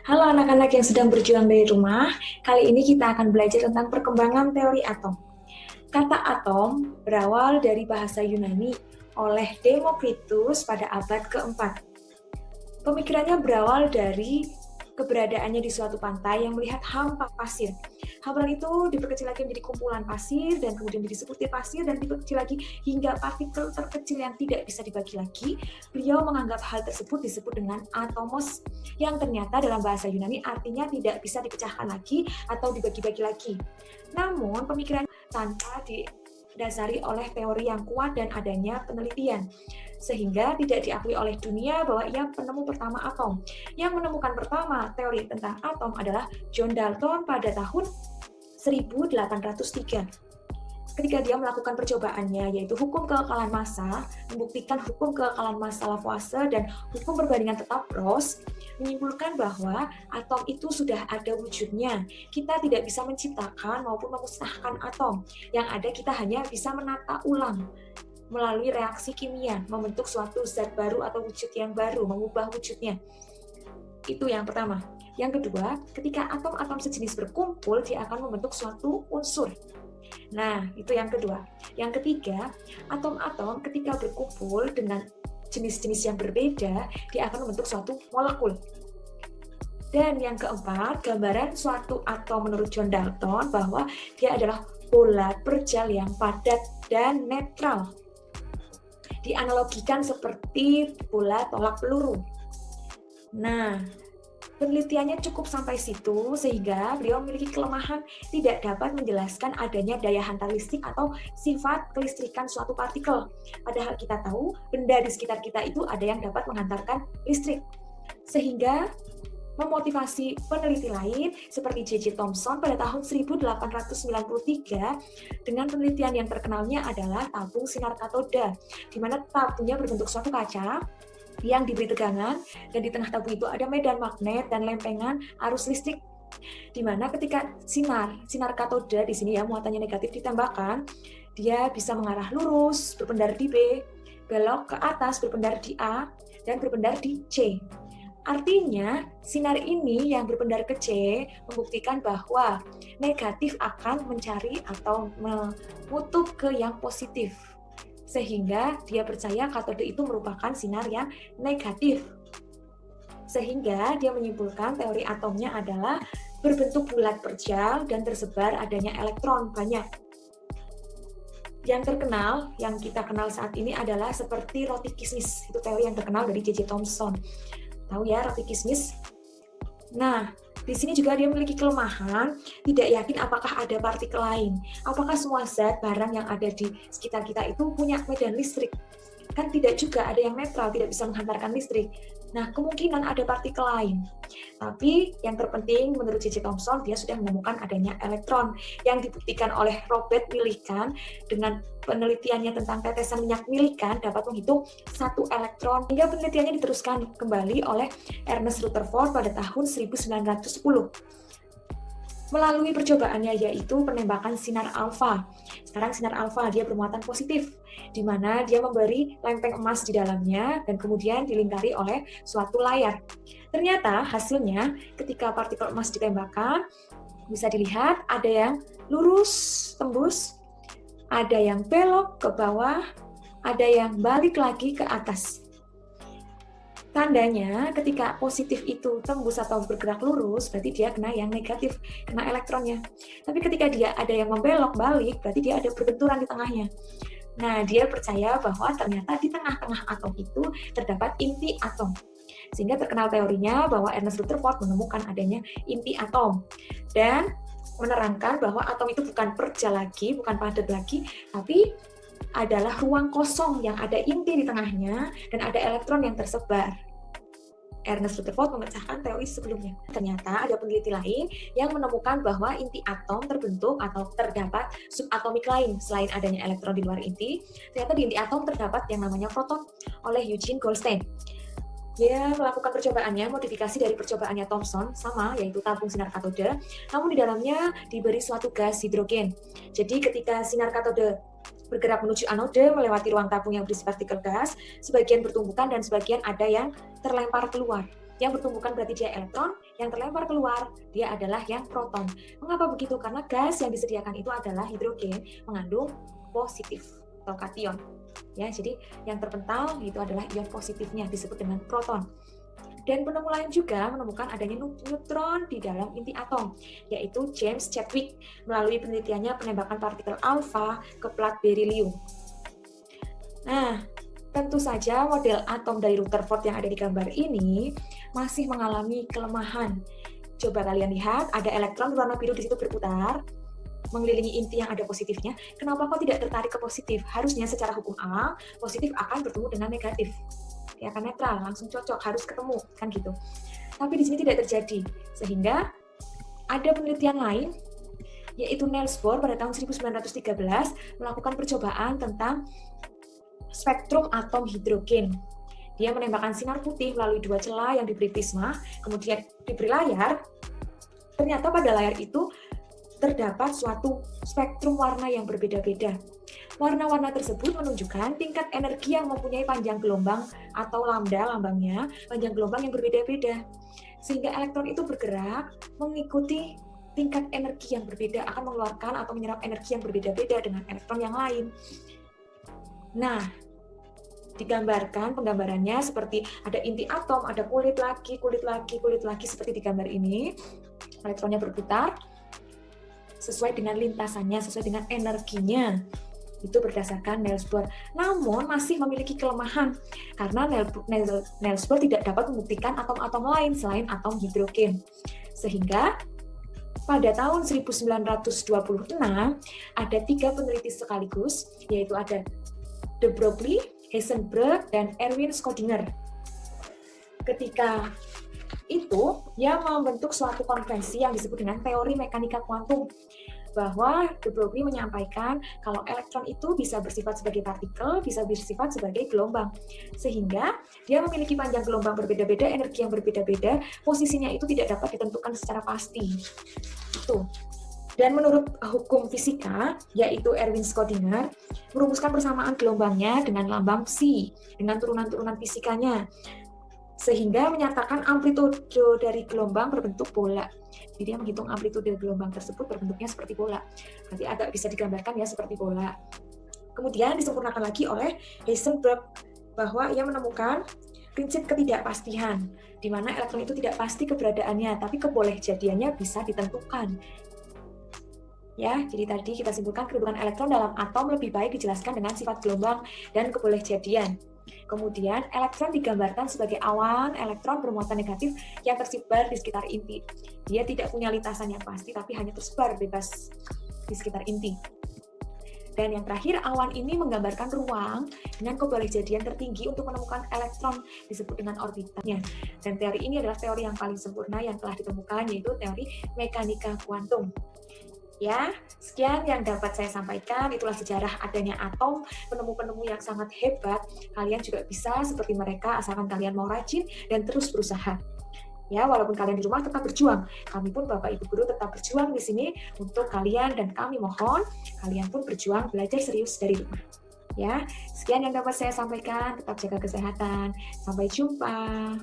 Halo anak-anak yang sedang berjuang dari rumah, kali ini kita akan belajar tentang perkembangan teori atom. Kata atom berawal dari bahasa Yunani oleh Demokritus pada abad keempat. Pemikirannya berawal dari keberadaannya di suatu pantai yang melihat hampa pasir. Hamparan itu diperkecil lagi menjadi kumpulan pasir dan kemudian menjadi sebutir pasir dan diperkecil lagi hingga partikel terkecil yang tidak bisa dibagi lagi. Beliau menganggap hal tersebut disebut dengan atomos yang ternyata dalam bahasa Yunani artinya tidak bisa dipecahkan lagi atau dibagi-bagi lagi. Namun pemikiran tanpa didasari oleh teori yang kuat dan adanya penelitian, sehingga tidak diakui oleh dunia bahwa ia penemu pertama atom. Yang menemukan pertama teori tentang atom adalah John Dalton pada tahun 1803. Ketika dia melakukan percobaannya, yaitu hukum kekekalan massa, membuktikan hukum kekekalan massa Lavoisier dan hukum perbandingan tetap Ross, menyimpulkan bahwa atom itu sudah ada wujudnya. Kita tidak bisa menciptakan maupun memusnahkan atom. Yang ada kita hanya bisa menata ulang melalui reaksi kimia, membentuk suatu zat baru atau wujud yang baru, mengubah wujudnya. Itu yang pertama. Yang kedua, ketika atom-atom sejenis berkumpul, dia akan membentuk suatu unsur. Nah, itu yang kedua. Yang ketiga, atom-atom ketika berkumpul dengan jenis-jenis yang berbeda, dia akan membentuk suatu molekul. Dan yang keempat, gambaran suatu atom menurut John Dalton bahwa dia adalah bola perjal yang padat dan netral. Dianalogikan seperti bola tolak peluru. Nah, penelitiannya cukup sampai situ sehingga beliau memiliki kelemahan tidak dapat menjelaskan adanya daya hantar listrik atau sifat kelistrikan suatu partikel. Padahal kita tahu benda di sekitar kita itu ada yang dapat menghantarkan listrik. Sehingga memotivasi peneliti lain seperti J.J. Thomson pada tahun 1893 dengan penelitian yang terkenalnya adalah tabung sinar katoda, di mana tabungnya berbentuk suatu kaca yang diberi tegangan dan di tengah tabung itu ada medan magnet dan lempengan arus listrik, di mana ketika sinar katoda di sini ya muatannya negatif ditembakkan, dia bisa mengarah lurus berpendar di B, belok ke atas berpendar di A, dan berpendar di C. Artinya, sinar ini yang berpendar ke C membuktikan bahwa negatif akan mencari atau menutup ke yang positif. Sehingga dia percaya katode itu merupakan sinar yang negatif. Sehingga dia menyimpulkan teori atomnya adalah berbentuk bulat perjal dan tersebar adanya elektron banyak. Yang terkenal, yang kita kenal saat ini adalah seperti roti kismis. Itu teori yang terkenal dari J.J. Thomson. Tahu ya roti kismis? Nah, di sini juga dia memiliki kelemahan, tidak yakin apakah ada partikel lain. Apakah semua zat, barang yang ada di sekitar kita itu punya medan listrik? Kan tidak juga, ada yang netral, tidak bisa menghantarkan listrik. Nah, kemungkinan ada partikel lain. Tapi yang terpenting menurut J.J. Thomson, dia sudah menemukan adanya elektron yang dibuktikan oleh Robert Millikan dengan penelitiannya tentang tetesan minyak Millikan dapat menghitung satu elektron. Hingga penelitiannya diteruskan kembali oleh Ernest Rutherford pada tahun 1910. Melalui percobaannya yaitu penembakan sinar alfa. Sekarang sinar alfa dia bermuatan positif, di mana dia memberi lempeng emas di dalamnya dan kemudian dilingkari oleh suatu layar. Ternyata hasilnya ketika partikel emas ditembakkan, bisa dilihat ada yang lurus tembus, ada yang belok ke bawah, ada yang balik lagi ke atas. Tandanya ketika positif itu tembus atau bergerak lurus, berarti dia kena yang negatif, kena elektronnya. Tapi ketika dia ada yang membelok balik, berarti dia ada berbenturan di tengahnya. Nah, dia percaya bahwa ternyata di tengah-tengah atom itu terdapat inti atom. Sehingga terkenal teorinya bahwa Ernest Rutherford menemukan adanya inti atom. Dan menerangkan bahwa atom itu bukan perjal lagi, bukan padat lagi, tapi adalah ruang kosong yang ada inti di tengahnya dan ada elektron yang tersebar. Ernest Rutherford memecahkan teori sebelumnya. Ternyata ada peneliti lain yang menemukan bahwa inti atom terbentuk atau terdapat subatomik lain selain adanya elektron di luar inti. Ternyata di inti atom terdapat yang namanya proton oleh Eugene Goldstein. Dia melakukan percobaannya, modifikasi dari percobaannya Thomson, sama, yaitu tabung sinar katoda, namun di dalamnya diberi suatu gas hidrogen. Jadi ketika sinar katode bergerak menuju anode melewati ruang tabung yang berisi partikel gas, sebagian bertumbukan dan sebagian ada yang terlempar keluar. Yang bertumbukan berarti dia elektron, yang terlempar keluar dia adalah yang proton. Mengapa begitu? Karena gas yang disediakan itu adalah hidrogen mengandung positif atau kation. Ya, jadi yang terpental itu adalah ion positifnya disebut dengan proton. Dan penemu lain juga menemukan adanya neutron di dalam inti atom, yaitu James Chadwick melalui penelitiannya penembakan partikel alfa ke plat berilium. Nah, tentu saja model atom dari Rutherford yang ada di gambar ini masih mengalami kelemahan. Coba kalian lihat, ada elektron berwarna biru di situ berputar, mengelilingi inti yang ada positifnya. Kenapa kok tidak tertarik ke positif? Harusnya secara hukum A, positif akan bertemu dengan negatif. Ya kan netral, langsung cocok, harus ketemu, kan gitu. Tapi di sini tidak terjadi, sehingga ada penelitian lain, yaitu Niels Bohr pada tahun 1913 melakukan percobaan tentang spektrum atom hidrogen. Dia menembakkan sinar putih melalui 2 celah yang diberi prisma, kemudian diberi layar. Ternyata pada layar itu terdapat suatu spektrum warna yang berbeda-beda. Warna-warna tersebut menunjukkan tingkat energi yang mempunyai panjang gelombang atau lambda lambangnya, panjang gelombang yang berbeda-beda. Sehingga elektron itu bergerak mengikuti tingkat energi yang berbeda, akan mengeluarkan atau menyerap energi yang berbeda-beda dengan elektron yang lain. Nah, digambarkan penggambarannya seperti ada inti atom, ada kulit lagi, seperti di gambar ini. Elektronnya berputar sesuai dengan lintasannya, sesuai dengan energinya. Itu berdasarkan Niels Bohr. Namun masih memiliki kelemahan karena Niels Bohr tidak dapat membuktikan atom-atom lain selain atom hidrogen. Sehingga pada tahun 1926 ada 3 peneliti sekaligus, yaitu ada de Broglie, Heisenberg, dan Erwin Schrödinger. Ketika itu, ia membentuk suatu konvensi yang disebut dengan teori mekanika kuantum, bahwa de Broglie menyampaikan kalau elektron itu bisa bersifat sebagai partikel, bisa bersifat sebagai gelombang. Sehingga dia memiliki panjang gelombang berbeda-beda, energi yang berbeda-beda, posisinya itu tidak dapat ditentukan secara pasti. Itu. Dan menurut hukum fisika, yaitu Erwin Schrödinger, merumuskan persamaan gelombangnya dengan lambang psi, dengan turunan-turunan fisikanya, sehingga menyatakan amplitude dari gelombang berbentuk bola. Jadi dia menghitung amplitude gelombang tersebut berbentuknya seperti bola. Berarti agak bisa digambarkan ya seperti bola. Kemudian disempurnakan lagi oleh Heisenberg bahwa ia menemukan prinsip ketidakpastian, di mana elektron itu tidak pasti keberadaannya, tapi kebolehjadiannya bisa ditentukan. Ya, jadi tadi kita simpulkan kedudukan elektron dalam atom lebih baik dijelaskan dengan sifat gelombang dan kebolehjadian. Kemudian, elektron digambarkan sebagai awan elektron bermuatan negatif yang tersebar di sekitar inti. Dia tidak punya lintasan yang pasti, tapi hanya tersebar bebas di sekitar inti. Dan yang terakhir, awan ini menggambarkan ruang dengan kebolehjadian tertinggi untuk menemukan elektron, disebut dengan orbitannya. Dan teori ini adalah teori yang paling sempurna yang telah ditemukan, yaitu teori mekanika kuantum. Ya, sekian yang dapat saya sampaikan. Itulah sejarah adanya atom, penemu-penemu yang sangat hebat. Kalian juga bisa seperti mereka, asalkan kalian mau rajin dan terus berusaha. Ya, walaupun kalian di rumah tetap berjuang. Kami pun Bapak Ibu Guru tetap berjuang di sini untuk kalian, dan kami mohon kalian pun berjuang belajar serius dari rumah. Ya, sekian yang dapat saya sampaikan. Tetap jaga kesehatan. Sampai jumpa.